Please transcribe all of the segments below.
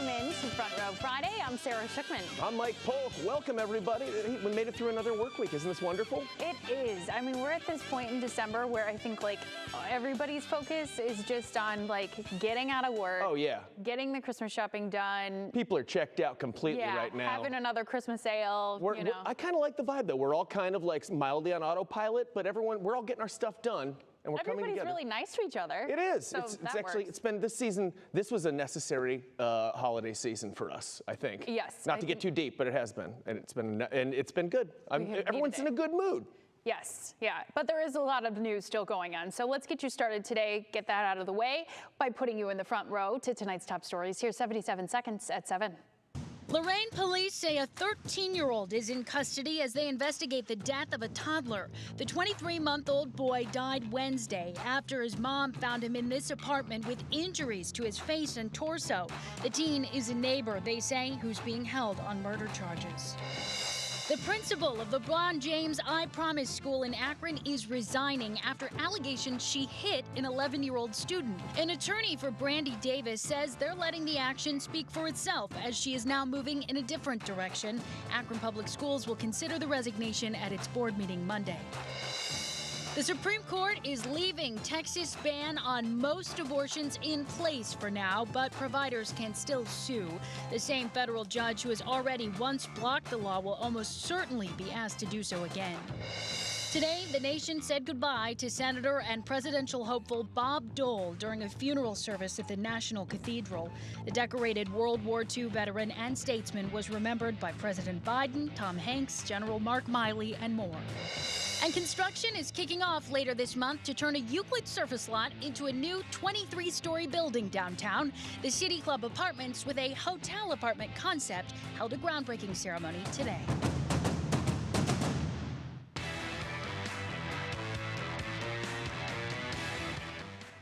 Welcome in to Front Row Friday. I'm Sarah Schuckman. I'm Mike Polk. Welcome, everybody. We made it through another work week. Isn't this wonderful? It is. I mean, we're at this point in December where I think, like, everybody's focus is just on, like, getting out of work. Oh, yeah. Getting the Christmas shopping done. People are checked out completely right now. Having another Christmas sale, I kind of like the vibe, though. We're all kind of, like, mildly on autopilot, but we're all getting our stuff done. And we're coming together. Everybody's really nice to each other. It is. So it's been this season. This was a necessary holiday season for us, I think. Yes. Not to get too deep, but it has been, and it's been good. Everyone's in a good mood. Yes, yeah, but there is a lot of news still going on. So let's get you started today, get that out of the way by putting you in the front row to tonight's top stories. Here's 77 seconds at 7. Lorain police say a 13-year-old is in custody as they investigate the death of a toddler. The 23-month-old boy died Wednesday after his mom found him in this apartment with injuries to his face and torso. The teen is a neighbor, they say, who's being held on murder charges. The principal of the Blond James I Promise School in Akron is resigning after allegations she hit an 11-year-old student. An attorney for Brandy Davis says they're letting the action speak for itself as she is now moving in a different direction. Akron Public Schools will consider the resignation at its board meeting Monday. The Supreme Court is leaving Texas' ban on most abortions in place for now, but providers can still sue. The same federal judge who has already once blocked the law will almost certainly be asked to do so again. Today, the nation said goodbye to Senator and presidential hopeful Bob Dole during a funeral service at the National Cathedral. The decorated World War II veteran and statesman was remembered by President Biden, Tom Hanks, General Mark Miley, and more. And construction is kicking off later this month to turn a Euclid surface lot into a new 23-story building downtown. The City Club Apartments, with a hotel apartment concept, held a groundbreaking ceremony today.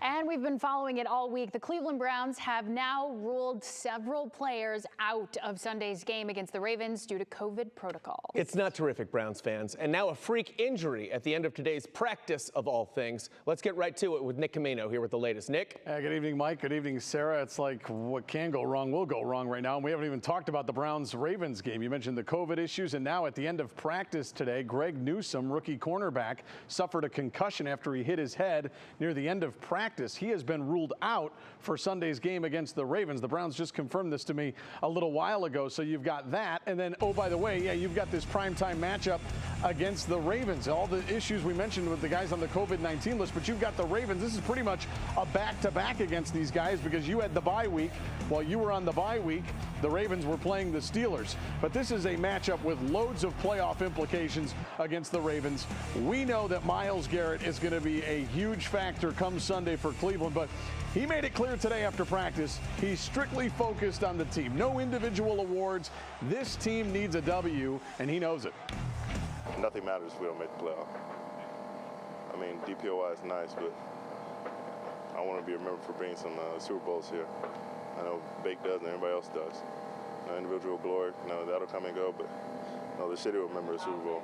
And we've been following it all week. The Cleveland Browns have now ruled several players out of Sunday's game against the Ravens due to COVID protocol. It's not terrific, Browns fans. And now a freak injury at the end of today's practice of all things. Let's get right to it with Nick Camino here with the latest. Nick? Good evening, Mike. Good evening, Sarah. It's like what can go wrong will go wrong right now. And we haven't even talked about the Browns-Ravens game. You mentioned the COVID issues. And now at the end of practice today, Greg Newsome, rookie cornerback, suffered a concussion after he hit his head near the end of practice. He has been ruled out for Sunday's game against the Ravens. The Browns just confirmed this to me a little while ago. So you've got that. And then, oh, by the way, yeah, you've got this primetime matchup against the Ravens. All the issues we mentioned with the guys on the COVID-19 list, but you've got the Ravens. This is pretty much a back-to-back against these guys because you had the bye week. While you were on the bye week, the Ravens were playing the Steelers. But this is a matchup with loads of playoff implications against the Ravens. We know that Myles Garrett is going to be a huge factor come Sunday for Cleveland, but he made it clear today after practice he's strictly focused on the team. No individual awards. This team needs a W, and he knows it. Nothing matters if we don't make the playoff. I mean, DPOY is nice, but I want to be remembered for bringing some Super Bowls here. I know Bake does and everybody else does. No individual glory, that'll come and go, but the city will remember the Super Bowl.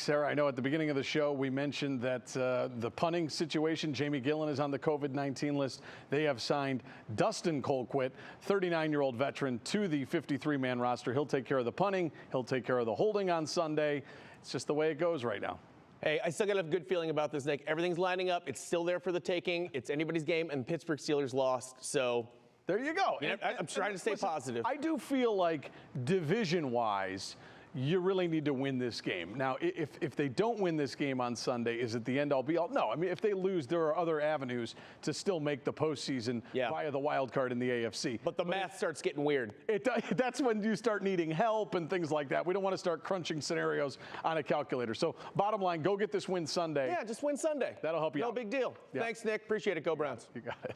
Sarah, I know at the beginning of the show we mentioned that the punting situation, Jamie Gillen is on the COVID-19 list. They have signed Dustin Colquitt, 39-year-old veteran, to the 53-man roster. He'll take care of the punting. He'll take care of the holding on Sunday. It's just the way it goes right now. Hey, I still got a good feeling about this, Nick. Everything's lining up. It's still there for the taking. It's anybody's game, and Pittsburgh Steelers lost, so there you go. I'm trying to stay positive. I do feel like division-wise, you really need to win this game. Now, if they don't win this game on Sunday, is it the end all be all? No, I mean, if they lose, there are other avenues to still make the postseason via the wild card in the AFC. But the math starts getting weird. That's when you start needing help and things like that. We don't want to start crunching scenarios on a calculator. So bottom line, go get this win Sunday. Yeah, just win Sunday. That'll help you out. No big deal. Yeah. Thanks, Nick. Appreciate it. Go Browns. You got it.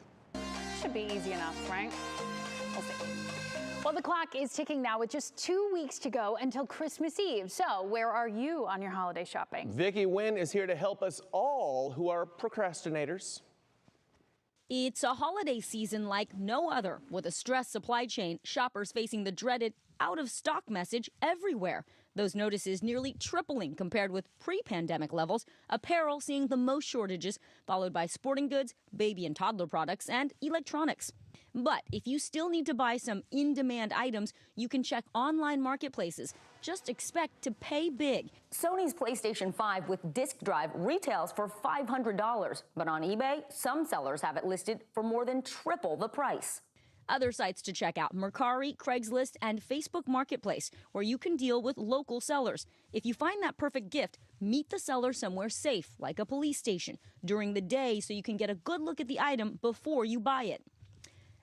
Should be easy enough, right? We'll see. Well, the clock is ticking now with just 2 weeks to go until Christmas Eve. So where are you on your holiday shopping? Vicki Wynn is here to help us all who are procrastinators. It's a holiday season like no other, with a stressed supply chain, shoppers facing the dreaded out-of-stock message everywhere. Those notices nearly tripling compared with pre-pandemic levels, apparel seeing the most shortages, followed by sporting goods, baby and toddler products, and electronics. But if you still need to buy some in-demand items, you can check online marketplaces. Just expect to pay big. Sony's PlayStation 5 with disk drive retails for $500, but on eBay, some sellers have it listed for more than triple the price. Other sites to check out: Mercari, Craigslist, and Facebook Marketplace, where you can deal with local sellers. If you find that perfect gift, meet the seller somewhere safe, like a police station, during the day so you can get a good look at the item before you buy it.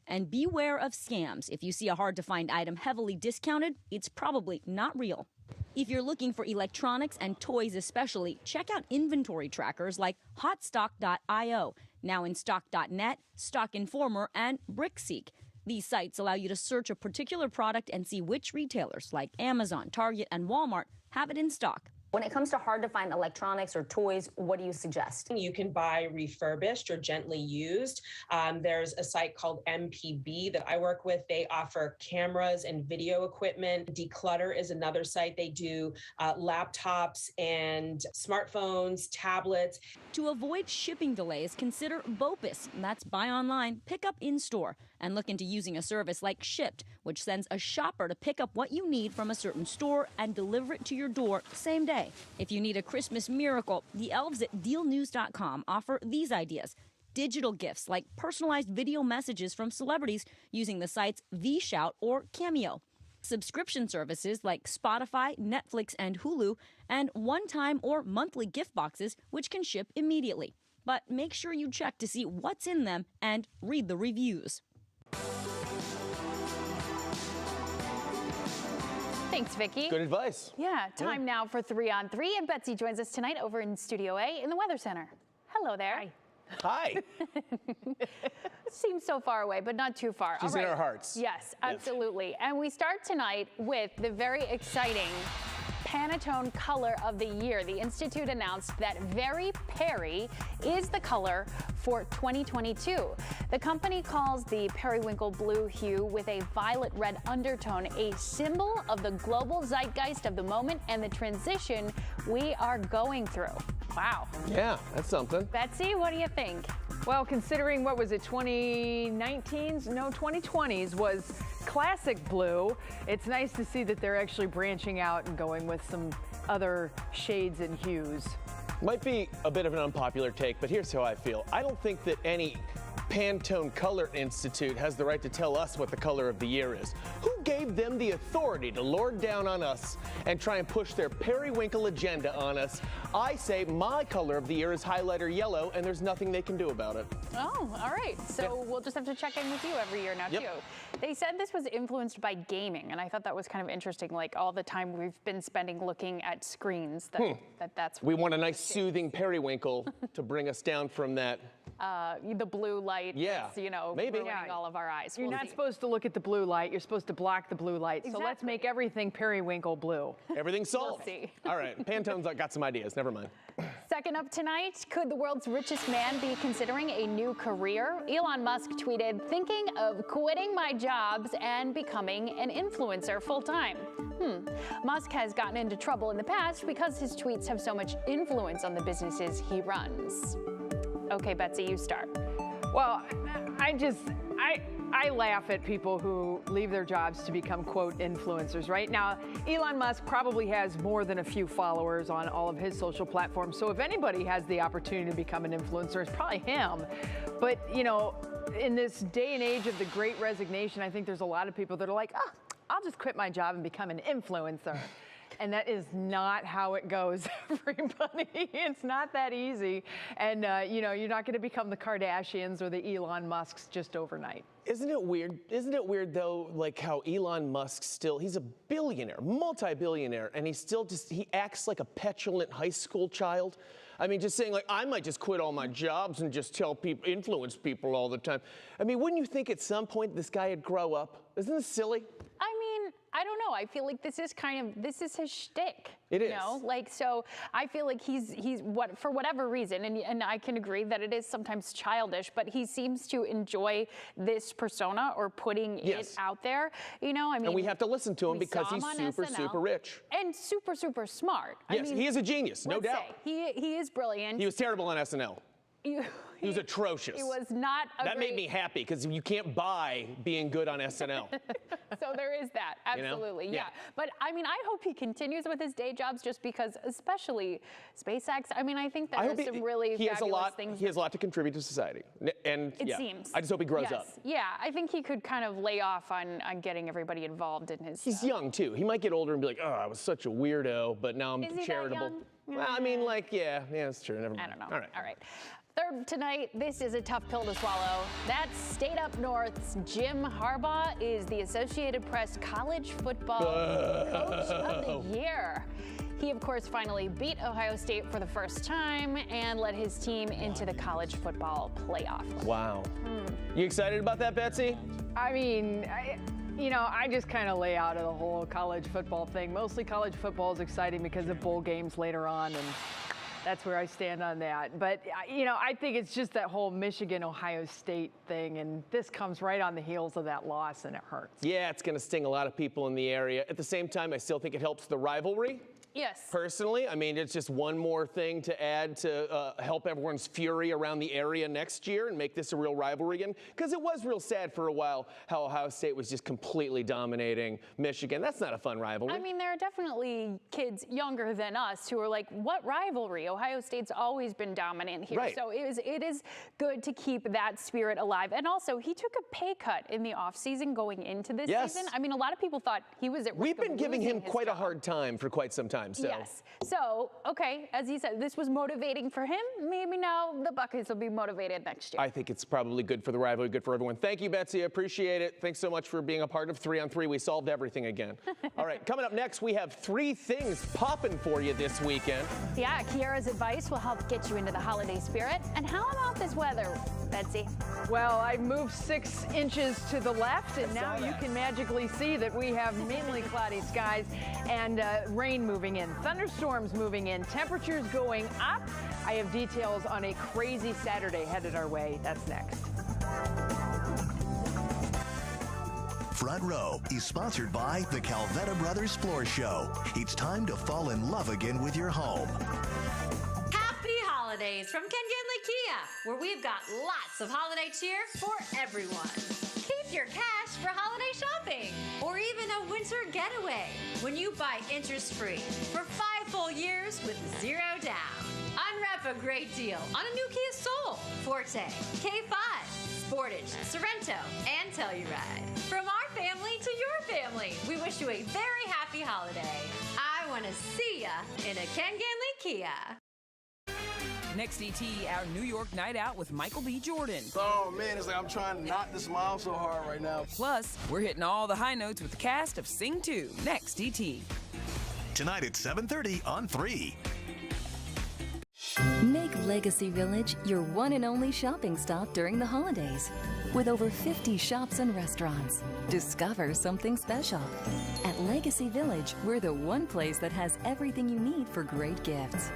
And beware of scams. If you see a hard-to-find item heavily discounted, it's probably not real. If you're looking for electronics and toys especially, check out inventory trackers like Hotstock.io, NowInStock.net, Stock Informer, and BrickSeek. These sites allow you to search a particular product and see which retailers, like Amazon, Target, and Walmart, have it in stock. When it comes to hard-to-find electronics or toys, what do you suggest? You can buy refurbished or gently used. There's a site called MPB that I work with. They offer cameras and video equipment. Declutter is another site. They do laptops and smartphones, tablets. To avoid shipping delays, consider BOPIS. That's buy online, pick up in store. And look into using a service like Shipt, which sends a shopper to pick up what you need from a certain store and deliver it to your door same day. If you need a Christmas miracle, the elves at DealNews.com offer these ideas. Digital gifts like personalized video messages from celebrities using the sites VShout or Cameo. Subscription services like Spotify, Netflix, and Hulu, and one-time or monthly gift boxes which can ship immediately. But make sure you check to see what's in them and read the reviews. Thanks, Vicki. Good advice. Yeah, time now for 3 on 3, and Betsy joins us tonight over in Studio A in the Weather Center. Hello there. Hi. Seems so far away, but not too far. She's in our hearts. Yes, absolutely. And we start tonight with the very exciting Pantone Color of the Year. The Institute announced that Very Peri is the color for 2022. The company calls the periwinkle blue hue with a violet red undertone a symbol of the global zeitgeist of the moment and the transition we are going through. Wow. Yeah, that's something. Betsy, what do you think? Well, considering what was it, 2019's? No, 2020's was classic blue. It's nice to see that they're actually branching out and going with some other shades and hues. Might be a bit of an unpopular take, but here's how I feel. I don't think that any Pantone Color Institute has the right to tell us what the color of the year is. Who gave them the authority to lord down on us and try and push their periwinkle agenda on us? I say my color of the year is highlighter yellow, and there's nothing they can do about it. Oh, all right. So we'll just have to check in with you every year now, too. They said this was influenced by gaming, and I thought that was kind of interesting, like all the time we've been spending looking at screens. That's We want a nice soothing periwinkle to bring us down from that. The blue light. Yeah, is, you know, maybe. ruining all of our eyes. You're not supposed to look at the blue light. You're supposed to block the blue light. So let's make everything periwinkle blue. Everything's solved. We'll see. All right, Pantone's got some ideas. Never mind. Second up tonight, could the world's richest man be considering a new career? Elon Musk tweeted, thinking of quitting my jobs and becoming an influencer full-time. Musk has gotten into trouble in the past because his tweets have so much influence on the businesses he runs. Okay, Betsy, you start. Well, I laugh at people who leave their jobs to become, quote, influencers. Right now, Elon Musk probably has more than a few followers on all of his social platforms. So if anybody has the opportunity to become an influencer, it's probably him. But, you know, in this day and age of the great resignation, I think there's a lot of people that are like, I'll just quit my job and become an influencer. And that is not how it goes, everybody. It's not that easy. And, you know, you're not going to become the Kardashians or the Elon Musks just overnight. Isn't it weird? Isn't it weird, though, like how Elon Musk he's a billionaire, multi-billionaire, and he acts like a petulant high school child. I mean, just saying, like, I might just quit all my jobs and just influence people all the time. I mean, wouldn't you think at some point this guy would grow up? Isn't this silly? I mean, I don't know. I feel like this is his shtick. It is. You know, like, so I feel like he's what, for whatever reason, and I can agree that it is sometimes childish, but he seems to enjoy this persona or putting it out there. You know, I mean, and we have to listen to him because he's super, super rich. And super, super smart. Yes, he is a genius, no doubt. He is brilliant. He was terrible on SNL. He was atrocious. He was not a That made me happy because you can't buy being good on SNL. So there is that, absolutely, You know? yeah. But I mean, I hope he continues with his day jobs just because, especially SpaceX, I mean, I think there's some really fabulous things. He has a lot to contribute to society. And it seems. I just hope he grows up. Yeah, I think he could kind of lay off on getting everybody involved in his He's young too. He might get older and be like, oh, I was such a weirdo, but now I'm Is he that charitable. young? Well, I mean, like, yeah, that's true. Never mind. I don't know. All right. Third tonight, this is a tough pill to swallow. That's State Up North's Jim Harbaugh is the Associated Press College Football Coach of the Year. He, of course, finally beat Ohio State for the first time and led his team into the college football playoff. Wow. You excited about that, Betsy? I mean, I just kind of lay out of the whole college football thing. Mostly college football is exciting because of bowl games later on, and that's where I stand on that. But, I think it's just that whole Michigan-Ohio State thing, and this comes right on the heels of that loss, and it hurts. Yeah, it's going to sting a lot of people in the area. At the same time, I still think it helps the rivalry. Yes. Personally, I mean, it's just one more thing to add to help everyone's fury around the area next year and make this a real rivalry again. Because it was real sad for a while how Ohio State was just completely dominating Michigan. That's not a fun rivalry. I mean, there are definitely kids younger than us who are like, what rivalry? Ohio State's always been dominant here. Right. So it is good to keep that spirit alive. And also, he took a pay cut in the offseason going into this season. I mean, a lot of people thought he was at risk We've been of giving him losing his quite a job. hard time for quite some time. So. Yes. So, okay, as he said, this was motivating for him. Maybe now the Buckeyes will be motivated next year. I think it's probably good for the rivalry, good for everyone. Thank you, Betsy. I appreciate it. Thanks so much for being a part of 3 on 3. We solved everything again. All right, coming up next, we have 3 things popping for you this weekend. Yeah, Kiara's advice will help get you into the holiday spirit. And how about this weather, Betsy? Well, I moved 6 inches to the left, and now you can magically see that we have mainly cloudy skies and rain moving in, thunderstorms moving in, temperatures going up. I have details on a crazy Saturday headed our way. That's next. Front Row is sponsored by the Calvetta Brothers Floor Show. It's time to fall in love again with your home. Happy holidays from Ken Ginley Kia, where we've got lots of holiday cheer for everyone. Keep your cash for holiday shopping or even a winter getaway when you buy interest-free for 5 full years with 0 down. Unwrap a great deal on a new Kia Soul, Forte, K5, Sportage, Sorrento, and Telluride. From our family to your family, we wish you a very happy holiday. I want to see ya in a Ken Ginley Kia. Next ET, our New York night out with Michael B. Jordan. Oh man, it's like I'm trying not to smile so hard right now. Plus, we're hitting all the high notes with the cast of Sing 2. Next ET. Tonight at 7:30 on 3. Make Legacy Village your one and only shopping stop during the holidays. With over 50 shops and restaurants, discover something special. At Legacy Village, we're the one place that has everything you need for great gifts.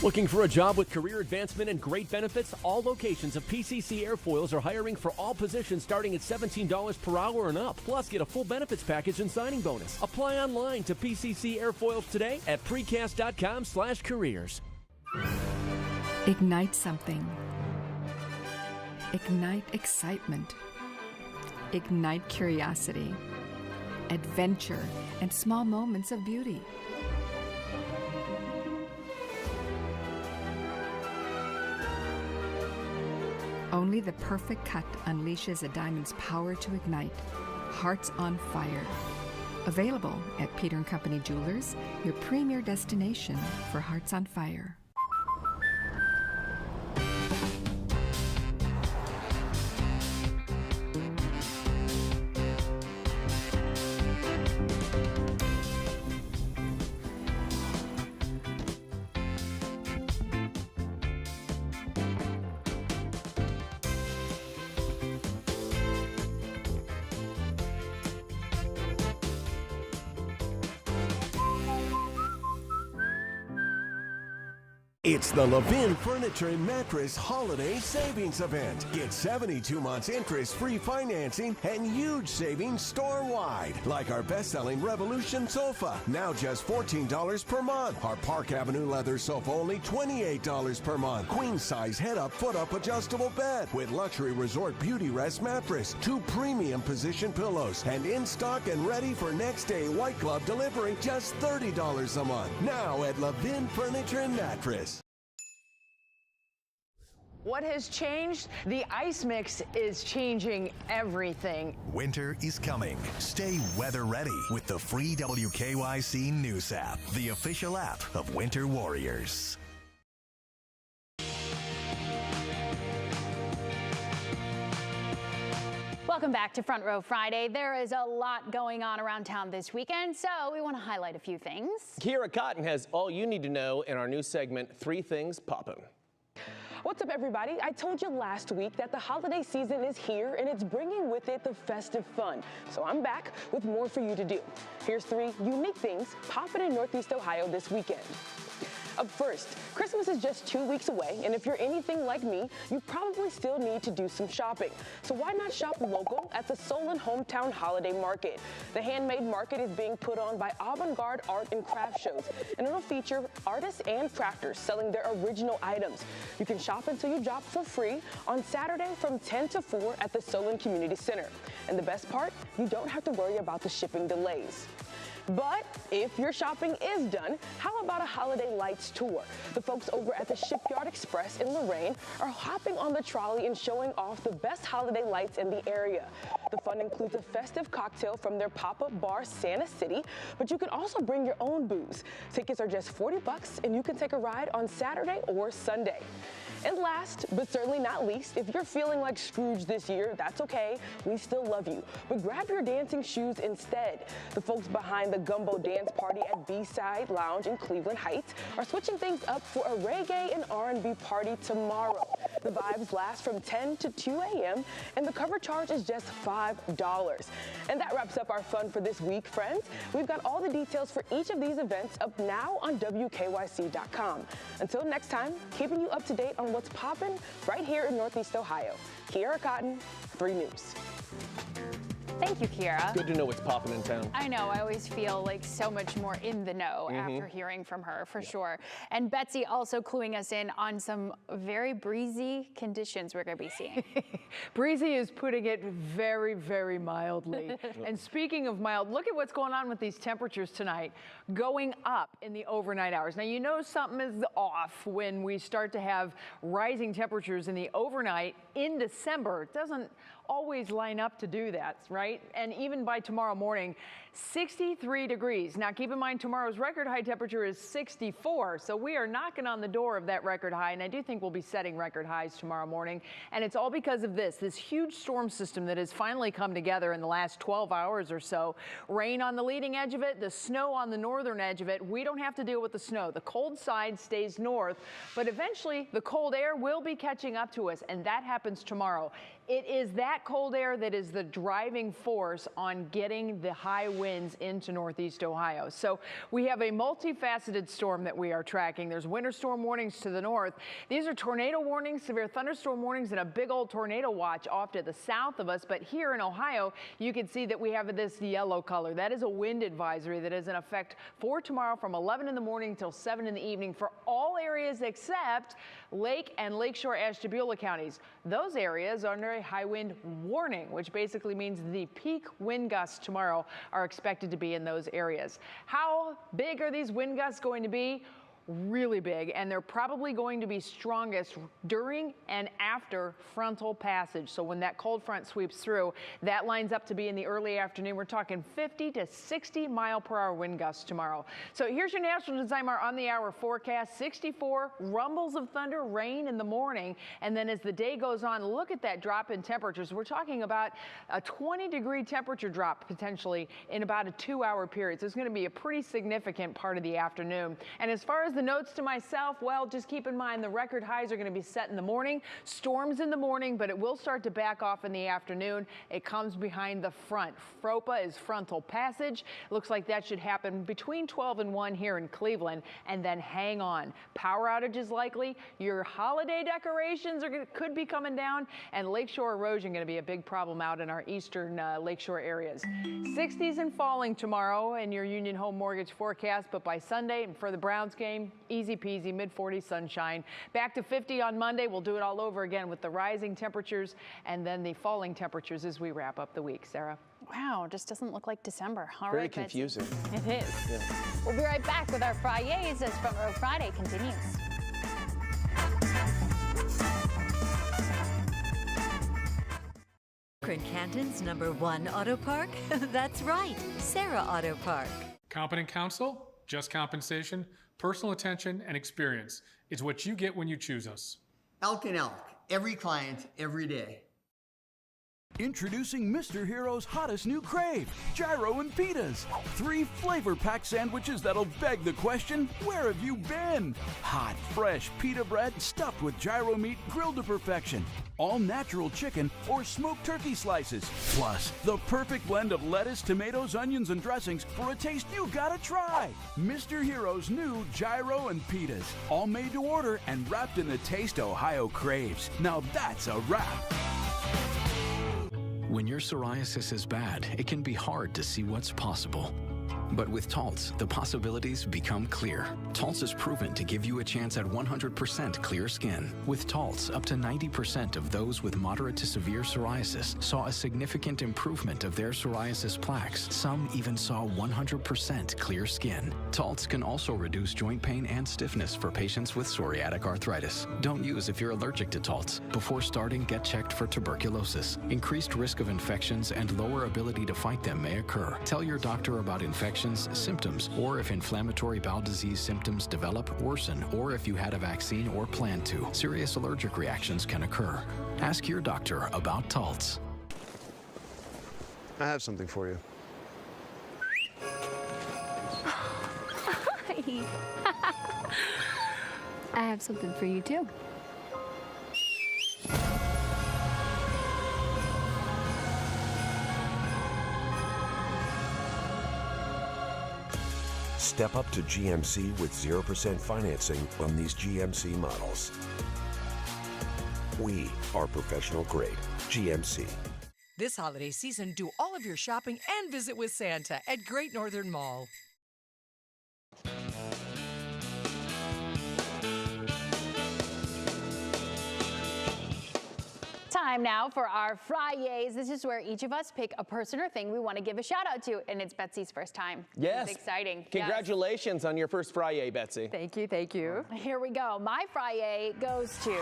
Looking for a job with career advancement and great benefits? All locations of PCC Airfoils are hiring for all positions starting at $17 per hour and up. Plus, get a full benefits package and signing bonus. Apply online to PCC Airfoils today at precast.com/careers. Ignite something. Ignite excitement. Ignite curiosity, adventure, and small moments of beauty. Only the perfect cut unleashes a diamond's power to ignite. Hearts on fire. Available at Peter & Company Jewelers, your premier destination for hearts on fire. It's the Levin Furniture and Mattress Holiday Savings Event. Get 72 months interest-free financing and huge savings store-wide. Like our best-selling Revolution sofa, now just $14 per month. Our Park Avenue leather sofa, only $28 per month. Queen-size head-up, foot-up adjustable bed with luxury resort Beauty Rest mattress, 2 premium position pillows, and in stock and ready for next-day white glove delivery, just $30 a month. Now at Levin Furniture and Mattress. What has changed? The ice mix is changing everything. Winter is coming. Stay weather ready with the free WKYC News app, the official app of Winter Warriors. Welcome back to Front Row Friday. There is a lot going on around town this weekend, so we want to highlight a few things. Kiera Cotton has all you need to know in our new segment, 3 Things Poppin'. What's up, everybody? I told you last week that the holiday season is here and it's bringing with it the festive fun. So I'm back with more for you to do. Here's 3 unique things popping in Northeast Ohio this weekend. Up first, Christmas is just 2 weeks away, and if you're anything like me, you probably still need to do some shopping. So why not shop local at the Solon Hometown Holiday Market? The handmade market is being put on by Avant-Garde Art and Craft Shows, and it'll feature artists and crafters selling their original items. You can shop until you drop for free on Saturday from 10 to 4 at the Solon Community Center. And the best part, you don't have to worry about the shipping delays. But if your shopping is done, how about a holiday lights tour? The folks over at the Shipyard Express in Lorain are hopping on the trolley and showing off the best holiday lights in the area. The fun includes a festive cocktail from their pop-up bar, Santa City, but you can also bring your own booze. Tickets are just $40 and you can take a ride on Saturday or Sunday. And last, but certainly not least, if you're feeling like Scrooge this year, that's okay. We still love you. But grab your dancing shoes instead. The folks behind the Gumbo Dance Party at B-Side Lounge in Cleveland Heights are switching things up for a reggae and R&B party tomorrow. The vibes last from 10 to 2 a.m. and the cover charge is just $5. And that wraps up our fun for this week, friends. We've got all the details for each of these events up now on WKYC.com. Until next time, keeping you up to date on what's poppin' right here in Northeast Ohio. Kiera Cotton, 3 News. Thank you, Kiera. Good to know what's popping in town. I know. I always feel like so much more in the know after hearing from her, for sure. And Betsy also cluing us in on some very breezy conditions we're going to be seeing. Breezy is putting it very, very mildly. And speaking of mild, look at what's going on with these temperatures tonight, going up in the overnight hours. Now, you know something is off when we start to have rising temperatures in the overnight in December. It doesn't always line up to do that, right? And even by tomorrow morning, 63 degrees. Now, keep in mind, tomorrow's record high temperature is 64, so we are knocking on the door of that record high, and I do think we'll be setting record highs tomorrow morning. And it's all because of this huge storm system that has finally come together in the last 12 hours or so. Rain on the leading edge of it, the snow on the northern edge of it. We don't have to deal with the snow. The cold side stays north, but eventually the cold air will be catching up to us, and that happens tomorrow. It is that cold air that is the driving force on getting the high winds into Northeast Ohio. So we have a multifaceted storm that we are tracking. There's winter storm warnings to the north. These are tornado warnings, severe thunderstorm warnings, and a big old tornado watch off to the south of us. But here in Ohio, you can see that we have this yellow color. That is a wind advisory that is in effect for tomorrow from 11 in the morning till 7 in the evening for all areas except Lake and Lakeshore Ashtabula counties. Those areas are under a high wind warning, which basically means the peak wind gusts tomorrow are expected to be in those areas. How big are these wind gusts going to be? really big, and they're probably going to be strongest during and after frontal passage. So when that cold front sweeps through, that lines up to be in the early afternoon. We're talking 50 to 60 mile per hour wind gusts tomorrow. So here's your National Designer on the hour forecast. 64 rumbles of thunder, rain in the morning, and then as the day goes on, look at that drop in temperatures. We're talking about a 20-degree temperature drop potentially in about a 2-hour period. So it's going to be a pretty significant part of the afternoon. And as far as the notes to myself, well, just keep in mind the record highs are going to be set in the morning. Storms in the morning, but it will start to back off in the afternoon. It comes behind the front. FROPA is frontal passage. Looks like that should happen between 12 and 1 here in Cleveland. And then hang on. Power outages likely. Your holiday decorations could be coming down. And lakeshore erosion going to be a big problem out in our eastern lakeshore areas. 60s and falling tomorrow in your Union Home Mortgage forecast, but by Sunday and for the Browns game, easy peasy, mid-40s sunshine. Back to 50 on Monday. We'll do it all over again with the rising temperatures and then the falling temperatures as we wrap up the week. Sarah? Wow, just doesn't look like December. All Very right, confusing. Betsy. It is. Yeah. We'll be right back with our Fridays as Front Row Friday continues. Akron Canton's #1 auto park? That's right, Sarah Auto Park. Competent counsel, just compensation, personal attention, and experience is what you get when you choose us. Elk and Elk, every client, every day. Introducing Mr. Hero's hottest new crave, gyro and pitas. 3 flavor-packed sandwiches that'll beg the question, where have you been? Hot, fresh pita bread stuffed with gyro meat grilled to perfection. All natural chicken or smoked turkey slices. Plus, the perfect blend of lettuce, tomatoes, onions, and dressings for a taste you gotta try. Mr. Hero's new gyro and pitas. All made to order and wrapped in the taste Ohio craves. Now that's a wrap. When your psoriasis is bad, it can be hard to see what's possible. But with Taltz, the possibilities become clear. Taltz is proven to give you a chance at 100% clear skin. With Taltz, up to 90% of those with moderate to severe psoriasis saw a significant improvement of their psoriasis plaques. Some even saw 100% clear skin. Taltz can also reduce joint pain and stiffness for patients with psoriatic arthritis. Don't use if you're allergic to Taltz. Before starting, get checked for tuberculosis. Increased risk of infections and lower ability to fight them may occur. Tell your doctor about infections, symptoms, or if inflammatory bowel disease symptoms develop, worsen, or if you had a vaccine or plan to. Serious allergic reactions can occur. Ask your doctor about Taltz. I have something for you. Hi. I have something for you too. Step up to GMC with 0% financing on these GMC models. We are professional grade. GMC. This holiday season, do all of your shopping and visit with Santa at Great Northern Mall. Time now for our Fridays. This is where each of us pick a person or thing we want to give a shout out to, and it's Betsy's first time. Yes. It's exciting. Congratulations on your first Friday, Betsy. Thank you, thank you. Here we go. My Friday goes to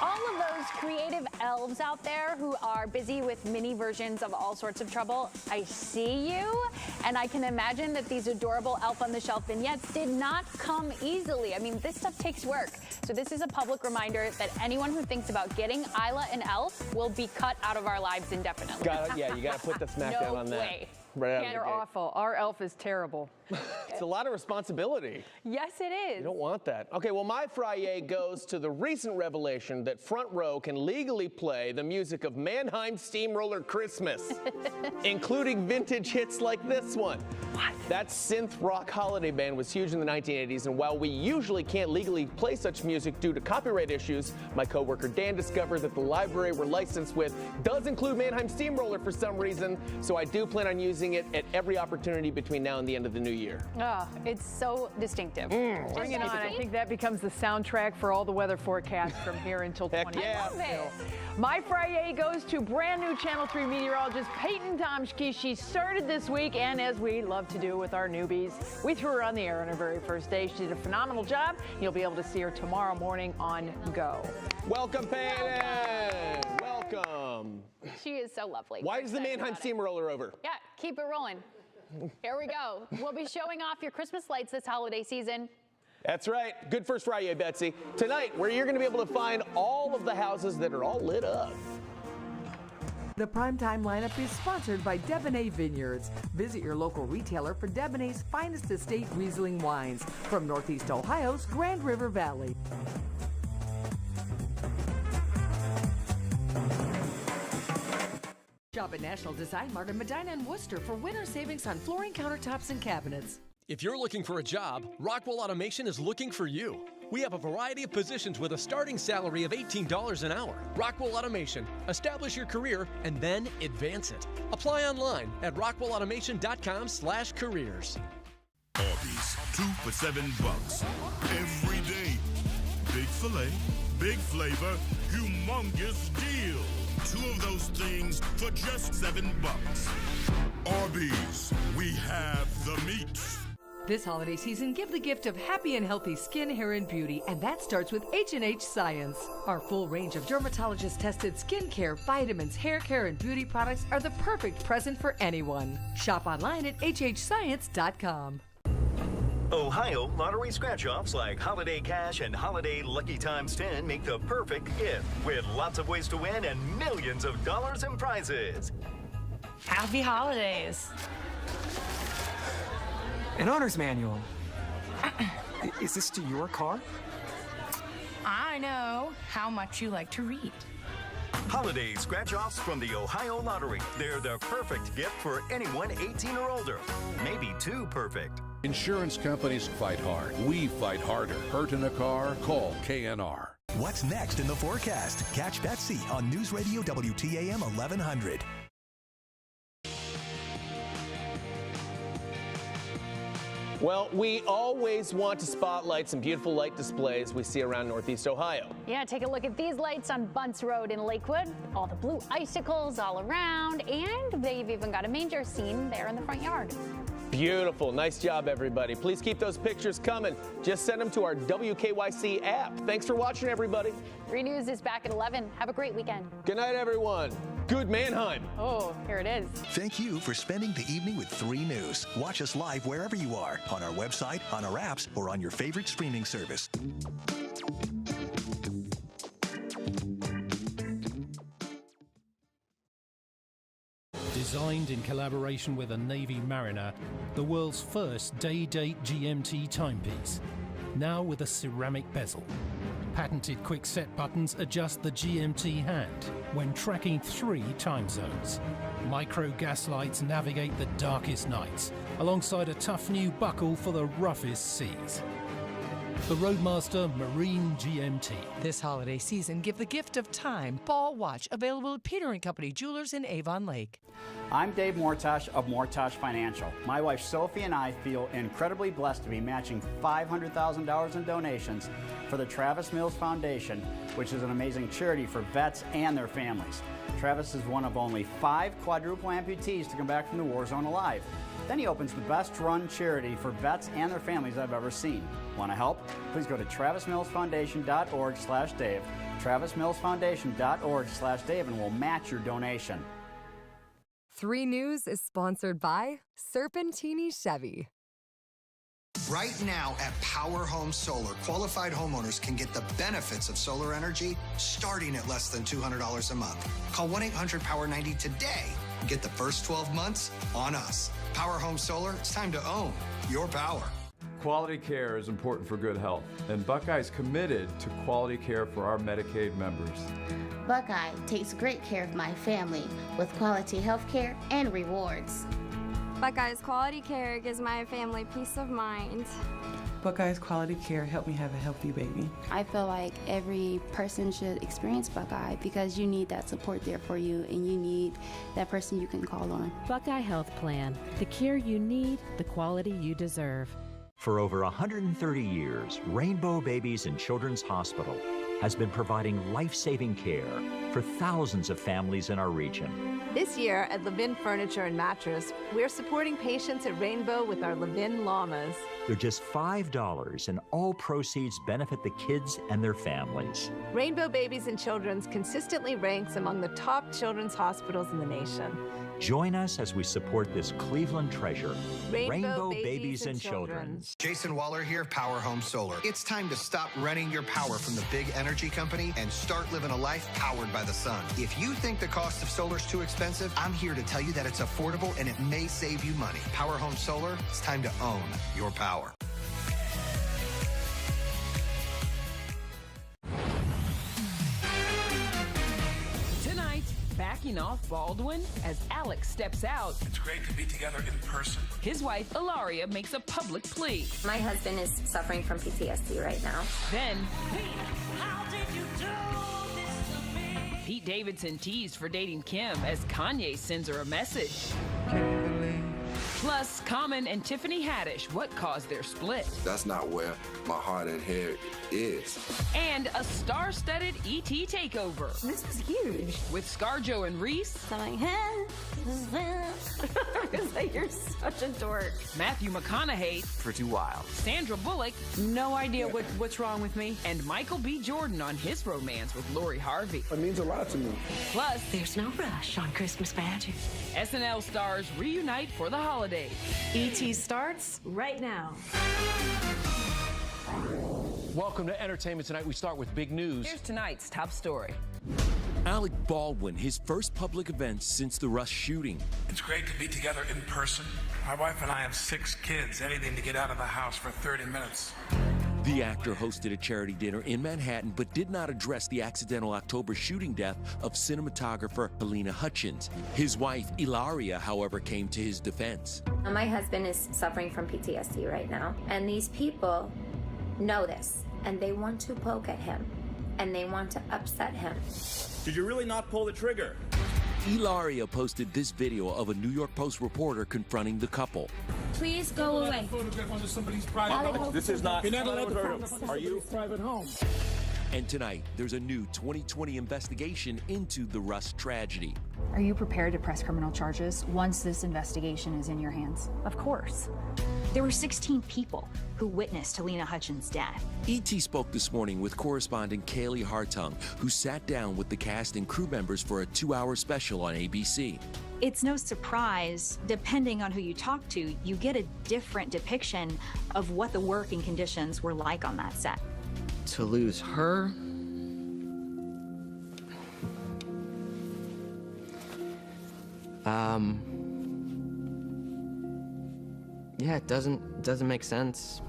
all of those creative elves out there who are busy with mini versions of all sorts of trouble. I see you, and I can imagine that these adorable Elf on the Shelf vignettes did not come easily. I mean, this stuff takes work. So this is a public reminder that anyone who thinks about getting Isla and Elf will be cut out of our lives indefinitely. Yeah, you got to put the smackdown on that. No way. Right out of the They're gate. awful. Our elf is terrible. It's a lot of responsibility. Yes, it is. You don't want that. Okay, well, my Friday goes to the recent revelation that Front Row can legally play the music of Mannheim Steamroller Christmas, including vintage hits like this one. What? That synth rock holiday band was huge in the 1980s, and while we usually can't legally play such music due to copyright issues, my coworker Dan discovered that the library we're licensed with does include Mannheim Steamroller for some reason, so I do plan on using it at every opportunity between now and the end of the new year. Oh, it's so distinctive. Bring it on. I think that becomes the soundtrack for all the weather forecasts from here until 20. Heck yeah. I love it. My Friday goes to brand new Channel 3 meteorologist Peyton Tomsky. She started this week, and as we love to do with our newbies, we threw her on the air on her very first day. She did a phenomenal job. You'll be able to see her tomorrow morning on Go. Welcome, Peyton. Welcome. She is so lovely. Why is the Mannheim Steamroller over? Yeah, keep it rolling. Here we go. We'll be showing off your Christmas lights this holiday season. That's right. Good first Friday, Betsy. Tonight, where you're going to be able to find all of the houses that are all lit up. The primetime lineup is sponsored by Debonais Vineyards. Visit your local retailer for Debonais' finest estate Riesling wines from Northeast Ohio's Grand River Valley. Shop at National Design Mart in Medina and Worcester for winter savings on flooring, countertops, and cabinets. If you're looking for a job, Rockwell Automation is looking for you. We have a variety of positions with a starting salary of $18 an hour. Rockwell Automation. Establish your career and then advance it. Apply online at rockwellautomation.com/careers. Arby's, 2 for $7 every day. Big filet, big flavor, humongous deal. 2 of those things for just $7. Arby's, we have the meat. This holiday season, give the gift of happy and healthy skin, hair, and beauty, and that starts with H&H Science. Our full range of dermatologist-tested skincare, vitamins, hair care, and beauty products are the perfect present for anyone. Shop online at hhscience.com. Ohio lottery scratch-offs like Holiday Cash and Holiday Lucky Times 10 make the perfect gift with lots of ways to win and millions of dollars in prizes. Happy holidays. An owner's manual. Is this to your car? I know how much you like to read. Holiday scratch-offs from the Ohio Lottery. They're the perfect gift for anyone 18 or older. Maybe too perfect. Insurance companies fight hard. We fight harder. Hurt in a car? Call KNR. What's next in the forecast? Catch Betsy on News Radio WTAM 1100. Well, we always want to spotlight some beautiful light displays we see around Northeast Ohio. Yeah, take a look at these lights on Bunts Road in Lakewood. All the blue icicles all around, and they've even got a manger scene there in the front yard. Beautiful. Nice job, everybody. Please keep those pictures coming. Just send them to our WKYC app. Thanks for watching, everybody. 3 News is back at 11. Have a great weekend. Good night, everyone. Good Mannheim. Oh, here it is. Thank you for spending the evening with 3 News. Watch us live wherever you are, on our website, on our apps, or on your favorite streaming service. Designed in collaboration with a Navy Mariner, the world's first day-date GMT timepiece. Now with a ceramic bezel. Patented quick set buttons adjust the GMT hand when tracking 3 time zones. Micro gas lights navigate the darkest nights, alongside a tough new buckle for the roughest seas. The Roadmaster Marine GMT. This holiday season, give the gift of time. Ball watch, available at Peter & Company Jewelers in Avon Lake. I'm Dave Mortosh of Mortosh Financial. My wife Sophie and I feel incredibly blessed to be matching $500,000 in donations for the Travis Mills Foundation, which is an amazing charity for vets and their families. Travis is one of only 5 quadruple amputees to come back from the war zone alive. Then he opens the best-run charity for vets and their families I've ever seen. Want to help? Please go to travismillsfoundation.org/Dave, travismillsfoundation.org/Dave, and we'll match your donation. 3 News is sponsored by Serpentini Chevy. Right now at Power Home Solar, qualified homeowners can get the benefits of solar energy starting at less than $200 a month. Call 1-800-POWER90 today. Get the first 12 months on us. Power Home Solar, it's time to own your power. Quality care is important for good health, and Buckeye's committed to quality care for our Medicaid members. Buckeye takes great care of my family with quality health care and rewards. Buckeye's quality care gives my family peace of mind. Buckeye's quality care helped me have a healthy baby. I feel like every person should experience Buckeye because you need that support there for you and you need that person you can call on. Buckeye Health Plan. The care you need, the quality you deserve. For over 130 years, Rainbow Babies and Children's Hospital has been providing life-saving care for thousands of families in our region. This year at Levin Furniture and Mattress, we're supporting patients at Rainbow with our Levin Llamas. They're just $5, and all proceeds benefit the kids and their families. Rainbow Babies and Children's consistently ranks among the top children's hospitals in the nation. Join us as we support this Cleveland treasure, Rainbow Babies and Children's. Jason Waller here, Power Home Solar. It's time to stop renting your power from the big energy company and start living a life powered by the sun. If you think the cost of solar is too expensive, I'm here to tell you that it's affordable and it may save you money. Power Home Solar, it's time to own your power. Tonight, backing off Baldwin as Alex steps out. It's great to be together in person. His wife, Ilaria, makes a public plea. My husband is suffering from PTSD right now. Then, Pete Davidson teased for dating Kim as Kanye sends her a message. Plus, Common and Tiffany Haddish, what caused their split? That's not where my heart and hair is. And a star-studded ET takeover. This is huge. With ScarJo and Reese. You're such a dork. Matthew McConaughey. Pretty wild. Sandra Bullock. No idea what's wrong with me. And Michael B. Jordan on his romance with Lori Harvey. It means a lot to me. Plus, there's no rush on Christmas magic. SNL stars reunite for the holidays. ET starts right now. Welcome to Entertainment Tonight. We start with big news. Here's tonight's top story. Alec Baldwin, his first public event since the Rush shooting. It's great to be together in person. My wife and I have 6 kids, anything to get out of the house for 30 minutes. The actor hosted a charity dinner in Manhattan but did not address the accidental October shooting death of cinematographer Helena Hutchins. His wife, Ilaria, however, came to his defense. My husband is suffering from PTSD right now, and these people know this, and they want to poke at him, and they want to upset him. Did you really not pull the trigger? Ilaria posted this video of a New York Post reporter confronting the couple. Please go away. This is not. You're not allowed to photograph. Are you? Private home. And tonight, there's a new 2020 investigation into the Russ tragedy. Are you prepared to press criminal charges once this investigation is in your hands? Of course. There were 16 people who witnessed Helena Hutchins' death. E.T. spoke this morning with correspondent Kaylee Hartung, who sat down with the cast and crew members for a 2-hour special on ABC. It's no surprise, depending on who you talk to, you get a different depiction of what the working conditions were like on that set. To lose her? Yeah, it doesn't make sense.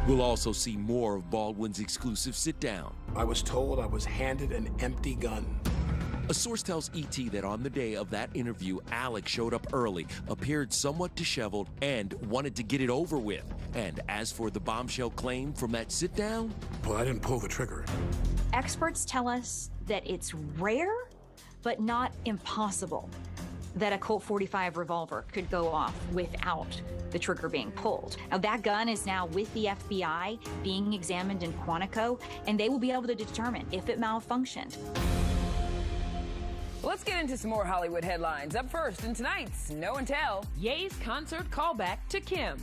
We'll also see more of Baldwin's exclusive sit-down. I was told I was handed an empty gun. A source tells E.T. that on the day of that interview, Alec showed up early, appeared somewhat disheveled, and wanted to get it over with. And as for the bombshell claim from that sit-down? Well, I didn't pull the trigger. Experts tell us that it's rare, but not impossible, that a Colt 45 revolver could go off without the trigger being pulled. Now, that gun is now with the FBI being examined in Quantico, and they will be able to determine if it malfunctioned. Let's get into some more Hollywood headlines. Up first in tonight's No and Tell, Ye's concert callback to Kim.